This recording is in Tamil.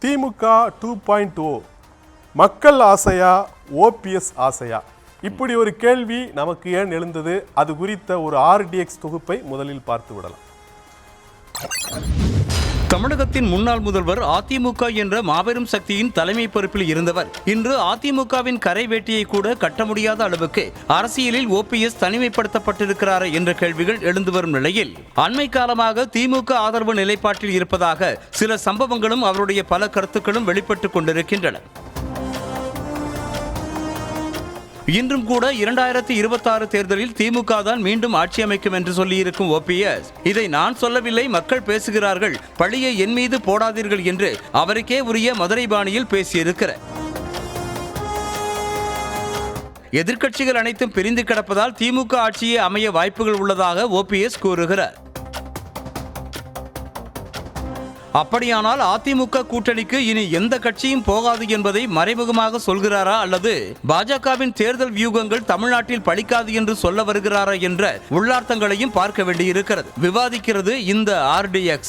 திமுக 2.0 மக்கள் ஆசையா ஓபிஎஸ் ஆசையா? இப்படி ஒரு கேள்வி நமக்கு ஏன் எழுந்தது? அது குறித்த ஒரு ஆர்டிஎக்ஸ் தொகுப்பை முதலில் பார்த்து விடலாம். தமிழகத்தின் முன்னாள் முதல்வர் அதிமுக என்ற மாபெரும் சக்தியின் தலைமை பொறுப்பில் இருந்தவர் இன்று அதிமுகவின் கரை வேட்டியை கூட கட்ட முடியாத அளவுக்கு அரசியலில் ஓபிஎஸ் தனிமைப்படுத்தப்பட்டிருக்கிறார் என்ற கேள்விகள் எழுந்து வரும் நிலையில் அண்மை காலமாக திமுக ஆதரவு நிலைப்பாட்டில் இருப்பதாக சில சம்பவங்களும் அவருடைய பல கருத்துக்களும் வெளிப்பட்டுக் கொண்டிருக்கின்றன. இன்றும் கூட 2026 தேர்தலில் திமுக தான் மீண்டும் ஆட்சி அமைக்கும் என்று சொல்லியிருக்கும் ஓபிஎஸ், இதை நான் சொல்லவில்லை, மக்கள் பேசுகிறார்கள், பழியை என் மீது போடாதீர்கள் என்று அவருக்கே உரிய மதுரை பாணியில் பேசியிருக்கிறார். எதிர்க்கட்சிகள் அனைத்தும் பிரிந்து கிடப்பதால் திமுக ஆட்சியே அமைய வாய்ப்புகள் உள்ளதாக ஓபிஎஸ் கூறுகிறார். அப்படியானால் அதிமுக கூட்டணிக்கு இனி எந்த கட்சியும் போகாது என்பதை மறைமுகமாக சொல்கிறாரா, அல்லது பாஜகவின் தேர்தல் வியூகங்கள் தமிழ்நாட்டில் பலிக்காது என்று சொல்ல வருகிறாரா என்ற உள்ளார்த்தங்களையும் பார்க்க வேண்டியிருக்கிறது. விவாதிக்கிறது இந்த ஆர்டிஎக்ஸ்.